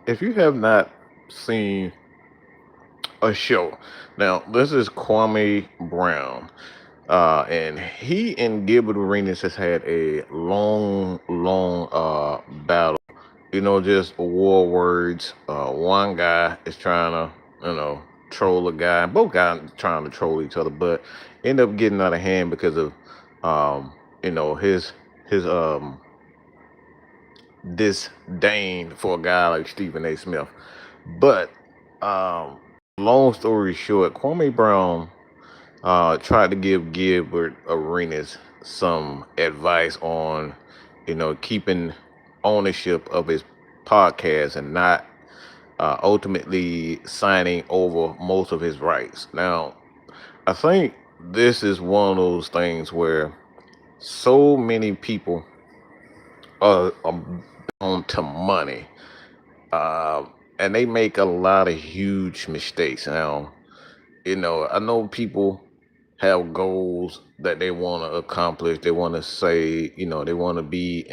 If you have not seen a show, now this is Kwame Brown, and he and Gilbert Arenas has had a long battle. Just war words. One guy is trying to, troll a guy. Both guys trying to troll each other, but end up getting out of hand because of, um, his disdain for a guy like Stephen A. Smith. But um, long story short, Kwame Brown tried to give Gilbert Arenas some advice on, keeping ownership of his podcast and not ultimately signing over most of his rights. Now, I think this is one of those things where so many people are bound to money, uh, and they make a lot of huge mistakes. Now, I know people have goals that they want to accomplish. They want to say, they want to be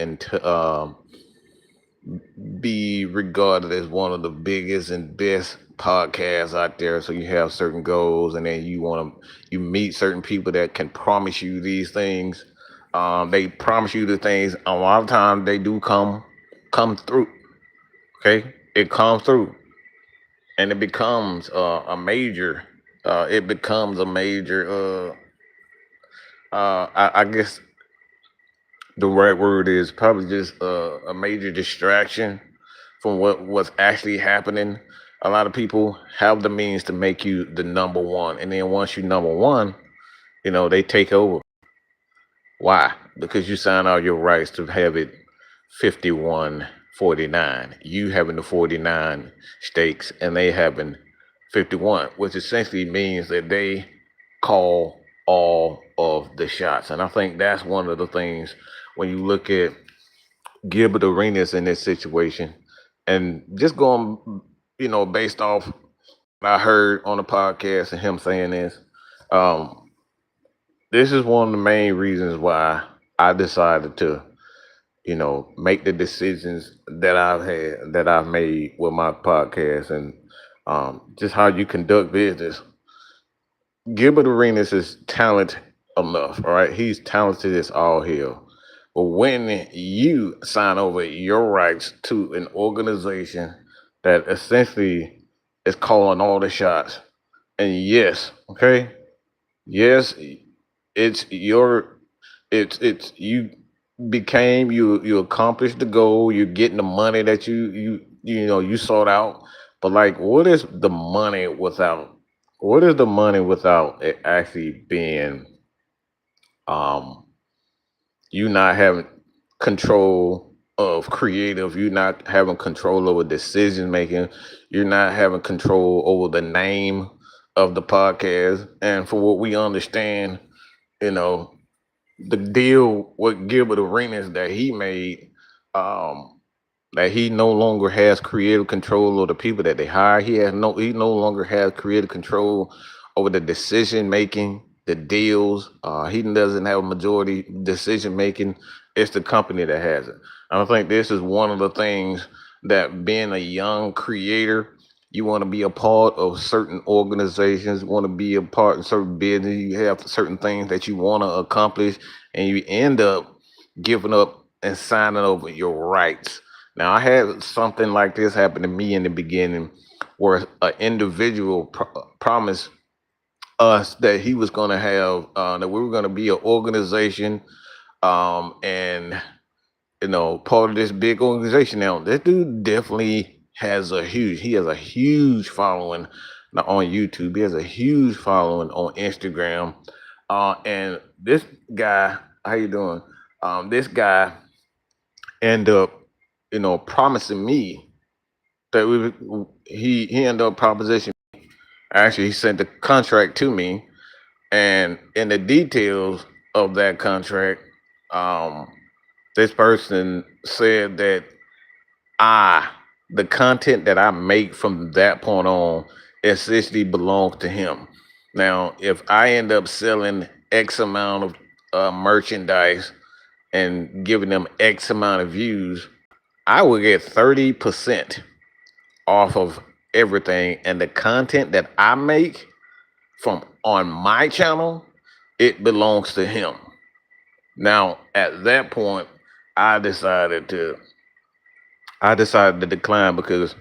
regarded as one of the biggest and best podcasts out there. So you have certain goals, and then you meet certain people that can promise you these things. They promise you the things. A lot of times they do come through. Okay, it comes through, and it becomes a major. It becomes a major. I guess the right word is probably just a major distraction from what's actually happening. A lot of people have the means to make you the number one, and then once you number one, they take over. Why? Because you sign all your rights to have it 51-49. You having the 49 stakes, and they having 51, which essentially means that they call all of the shots. And I think that's one of the things when you look at Gilbert Arenas in this situation, and just going, based off what I heard on the podcast and him saying this. Um, this is one of the main reasons why I decided to, make the decisions that I've made with my podcast, and just how you conduct business. Gilbert Arenas is talent enough, all right? He's talented as all hell. But when you sign over your rights to an organization that essentially is calling all the shots, and yes, okay, yes, it's your, it's you you accomplished the goal. You're getting the money that you sought out. But like, what is the money without it actually being um you not having control of creative, you not having control over decision making, you're not having control over the name of the podcast. And for what we understand, you know, the deal with Gilbert Arenas that he made, um, that he no longer has creative control of the people that they hire. He no longer has creative control over the decision making, the deals. He doesn't have majority decision making. It's the company that has it. And I think this is one of the things that, being a young creator, you want to be a part of certain organizations, want to be a part of certain business, you have certain things that you want to accomplish, and you end up giving up and signing over your rights. Now, I had something like this happen to me in the beginning, where an individual promised us that he was going to have, that we were going to be an organization, and part of this big organization. Now, this dude definitely he has a huge following on YouTube. He has a huge following on Instagram. And this guy, how you doing? This guy end up, promising me that he ended up proposition. Actually, he sent the contract to me, and in the details of that contract, um, this person said that I, the content that I make from that point on, essentially belongs to him. Now, if I end up selling X amount of merchandise and giving them X amount of views, I will get 30% off of everything, and the content that I make from on my channel, it belongs to him. Now, at that point, I decided to I decided to decline because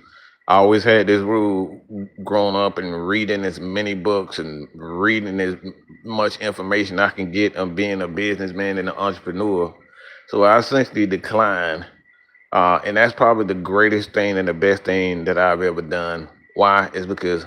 I always had this rule growing up and reading as many books and reading as much information I can get on being a businessman and an entrepreneur. So I essentially declined, and that's probably the greatest thing and the best thing that I've ever done. Why? Is because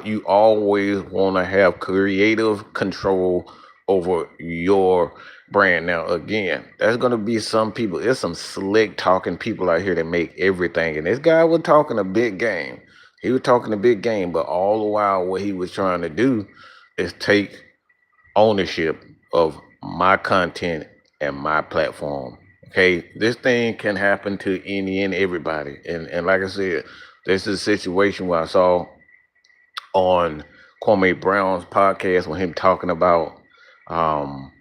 you always want to have creative control over your brand. Now, again, there's going to be some people, there's some slick talking people out here that make everything. And this guy was talking a big game. He was talking a big game, but all the while, what he was trying to do is take ownership of my content and my platform. Okay, this thing can happen to any and everybody. And like I said, this is a situation where I saw on Kwame Brown's podcast with him talking about um,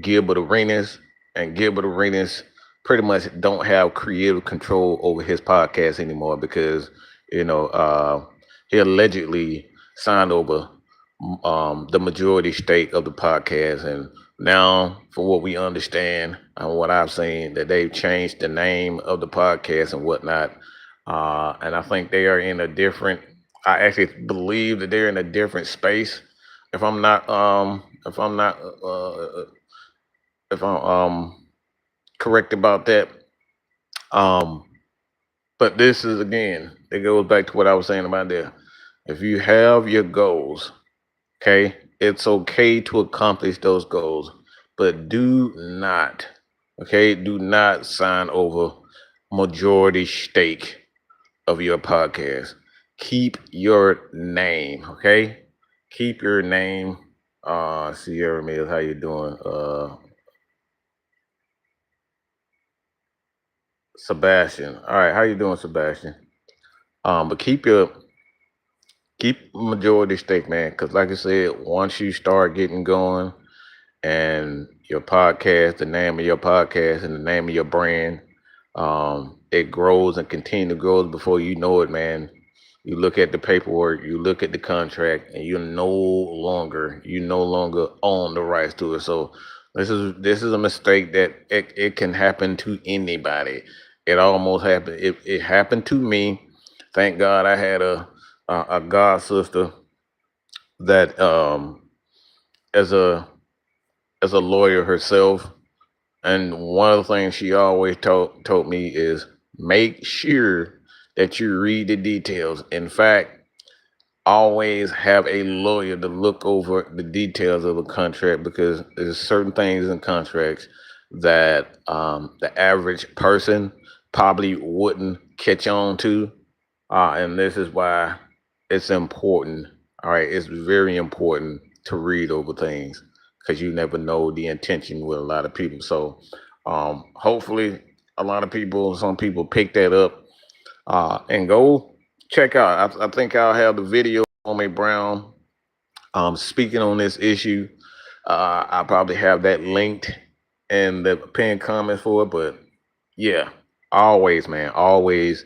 Gilbert Arenas, and Gilbert Arenas pretty much don't have creative control over his podcast anymore because you know he allegedly signed over the majority stake of the podcast, and now for what we understand and what I've seen, that they've changed the name of the podcast and whatnot, and I think they are in a different. I actually believe that they're in a different space. If I'm not, if I'm not, if I'm correct about that, um, but this is again, it goes back to what I was saying about there. If you have your goals, okay, it's okay to accomplish those goals, but do not, okay, do not sign over majority stake of your podcast. Keep your name, okay? Keep your name. Sierra Mills, how you doing? Sebastian. All right, how you doing, Sebastian? But keep majority stake, man, because like I said, once you start getting going, and your podcast, the name of your podcast, and the name of your brand, it grows and continue to grow before you know it, man. You look at the paperwork, you look at the contract, and you no longer own the rights to it. So this is a mistake that it can happen to anybody. It almost happened. It happened to me. Thank God I had a god sister that as a as a lawyer herself. And one of the things she always told me is make sure that you read the details. In fact, always have a lawyer to look over the details of a contract because there's certain things in contracts that the average person probably wouldn't catch on to. And this is why it's important. All right, it's very important to read over things because you never know the intention with a lot of people. So hopefully, a lot of people, some people pick that up and go check out. I think I'll have the video on me Brown speaking on this issue. I'll probably have that linked in the pinned comments for it. But yeah, always, man, always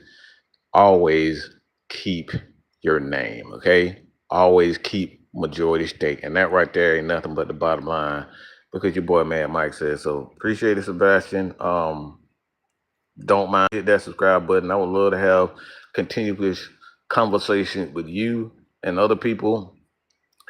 keep your name, okay? Always keep majority stake. And that right there ain't nothing but the bottom line because your boy Mad Mike says so. Appreciate it, Sebastian. Don't mind hit that subscribe button. I would love to have continuous conversation with you and other people.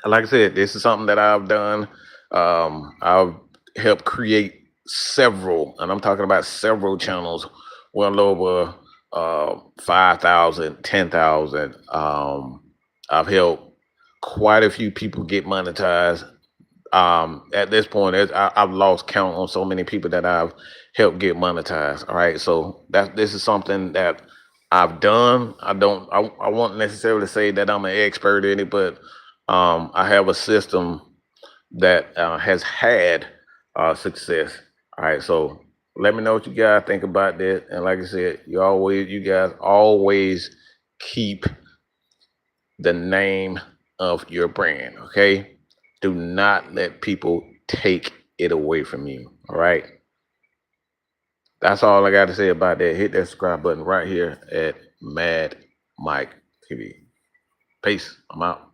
Like I said, this is something that I've done. I've helped create several, and I'm talking about several channels, well over 5,000, 10,000. I've helped quite a few people get monetized. At this point, I've lost count on so many people that I've helped get monetized. All right, so that this is something that I've done. I won't necessarily say that I'm an expert in it, but I have a system that has had success. All right, so let me know what you guys think about that. And like I said, you guys always keep the name of your brand. Okay, do not let people take it away from you. All right, that's all I got to say about that. Hit that subscribe button right here at Mad Mike TV. Peace. I'm out.